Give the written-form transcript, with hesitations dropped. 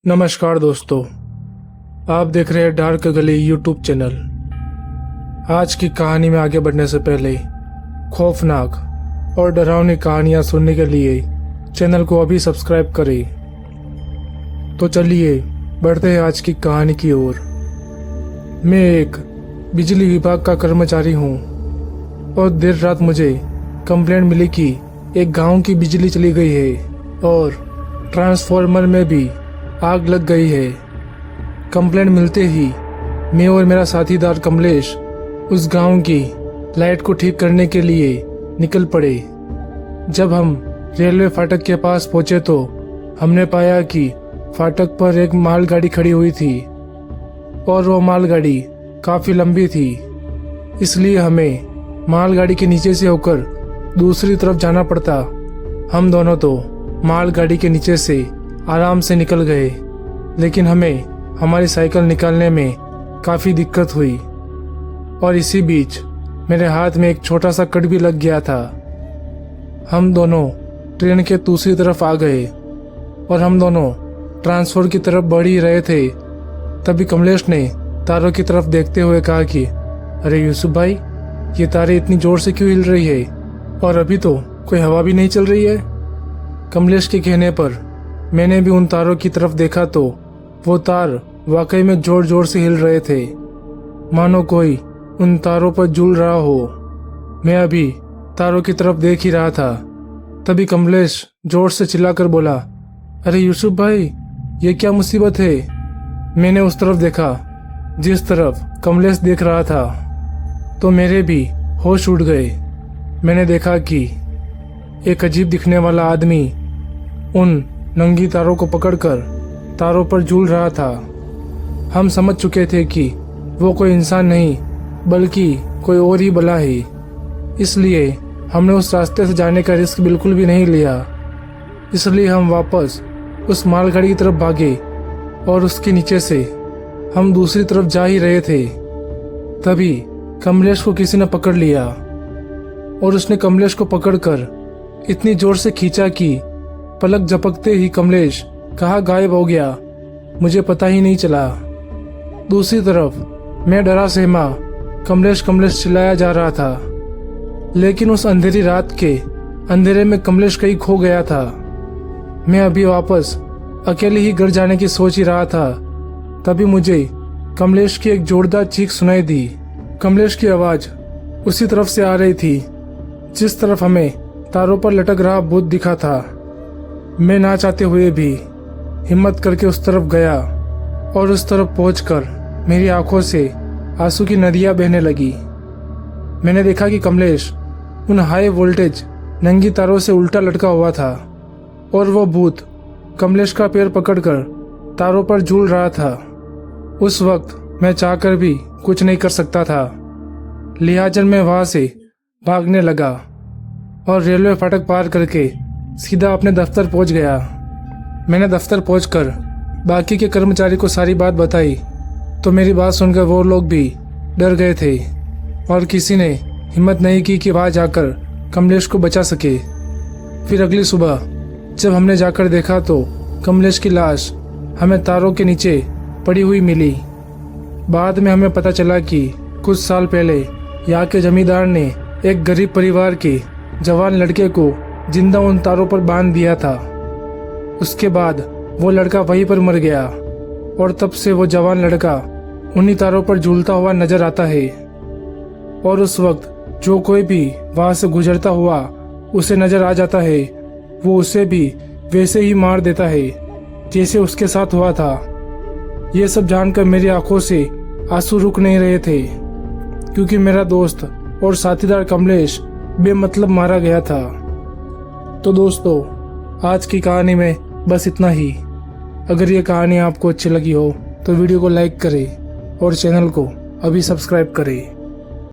नमस्कार दोस्तों, आप देख रहे हैं डार्क गली यूट्यूब चैनल। आज की कहानी में आगे बढ़ने से पहले खौफनाक और डरावनी कहानियां सुनने के लिए चैनल को अभी सब्सक्राइब करें। तो चलिए बढ़ते हैं आज की कहानी की ओर। मैं एक बिजली विभाग का कर्मचारी हूँ और देर रात मुझे कंप्लेंट मिली कि एक गांव की बिजली चली गई है और ट्रांसफार्मर में भी आग लग गई है। कंप्लेंट मिलते ही मैं और मेरा साथीदार कमलेश उस गांव की लाइट को ठीक करने के लिए निकल पड़े। जब हम रेलवे फाटक के पास पहुंचे तो हमने पाया कि फाटक पर एक मालगाड़ी खड़ी हुई थी और वो मालगाड़ी काफ़ी लंबी थी, इसलिए हमें मालगाड़ी के नीचे से होकर दूसरी तरफ जाना पड़ता। हम दोनों तो मालगाड़ी के नीचे से आराम से निकल गए, लेकिन हमें हमारी साइकिल निकालने में काफ़ी दिक्कत हुई और इसी बीच मेरे हाथ में एक छोटा सा कट भी लग गया था। हम दोनों ट्रेन के दूसरी तरफ आ गए और हम दोनों ट्रांसफर की तरफ बढ़ ही रहे थे। तभी कमलेश ने तारों की तरफ देखते हुए कहा कि अरे यूसुफ भाई, ये तारें इतनी जोर से क्यों हिल रही है और अभी तो कोई हवा भी नहीं चल रही है। कमलेश के कहने पर मैंने भी उन तारों की तरफ देखा तो वो तार वाकई में जोर जोर से हिल रहे थे, मानो कोई उन तारों पर झूल रहा हो। मैं अभी तारों की तरफ देख ही रहा था, तभी कमलेश जोर से चिल्लाकर बोला, अरे यूसुफ भाई, ये क्या मुसीबत है। मैंने उस तरफ देखा जिस तरफ कमलेश देख रहा था तो मेरे भी होश उड़ गए। मैंने देखा कि एक अजीब दिखने वाला आदमी उन नंगी तारों को पकड़कर तारों पर झूल रहा था। हम समझ चुके थे कि वो कोई इंसान नहीं बल्कि कोई और ही बला है, इसलिए हमने उस रास्ते से जाने का रिस्क बिल्कुल भी नहीं लिया। इसलिए हम वापस उस मालगाड़ी की तरफ भागे और उसके नीचे से हम दूसरी तरफ जा ही रहे थे। तभी कमलेश को किसी ने पकड़ लिया और उसने कमलेश को पकड़कर इतनी जोर से खींचा कि पलक झपकते ही कमलेश कहाँ गायब हो गया, मुझे पता ही नहीं चला। दूसरी तरफ मैं डरा सहमा कमलेश कमलेश चिल्लाया जा रहा था, लेकिन उस अंधेरी रात के अंधेरे में कमलेश कहीं खो गया था। मैं अभी वापस अकेले ही घर जाने की सोच ही रहा था, तभी मुझे कमलेश की एक जोरदार चीख सुनाई दी। कमलेश की आवाज उसी तरफ से आ रही थी जिस तरफ हमें तारों पर लटक रहा भूत दिखा था। मैं ना चाहते हुए भी हिम्मत करके उस तरफ गया और उस तरफ पहुंचकर मेरी आंखों से आंसू की नदियां बहने लगी। मैंने देखा कि कमलेश उन हाई वोल्टेज नंगी तारों से उल्टा लटका हुआ था और वो भूत कमलेश का पैर पकड़कर तारों पर झूल रहा था। उस वक्त मैं चाहकर भी कुछ नहीं कर सकता था, लिहाजा मैं वहां से भागने लगा और रेलवे फाटक पार करके सीधा अपने दफ्तर पहुंच गया। मैंने दफ्तर पहुंचकर बाकी के कर्मचारी को सारी बात बताई तो मेरी बात सुनकर वो लोग भी डर गए थे और किसी ने हिम्मत नहीं की कि वहां जाकर कमलेश को बचा सके। फिर अगली सुबह जब हमने जाकर देखा तो कमलेश की लाश हमें तारों के नीचे पड़ी हुई मिली। बाद में हमें पता चला कि कुछ साल पहले यहाँ के जमींदार ने एक गरीब परिवार के जवान लड़के को जिंदा उन तारों पर बांध दिया था। उसके बाद वो लड़का वहीं पर मर गया और तब से वो जवान लड़का उन्हीं तारों पर झूलता हुआ नजर आता है और उस वक्त जो कोई भी वहां से गुजरता हुआ उसे नजर आ जाता है वो उसे भी वैसे ही मार देता है जैसे उसके साथ हुआ था। ये सब जानकर मेरी आंखों से आंसू रुक नहीं रहे थे, क्योंकि मेरा दोस्त और साथीदार कमलेश बेमतलब मारा गया था। तो दोस्तों, आज की कहानी में बस इतना ही। अगर ये कहानी आपको अच्छी लगी हो तो वीडियो को लाइक करें और चैनल को अभी सब्सक्राइब करें।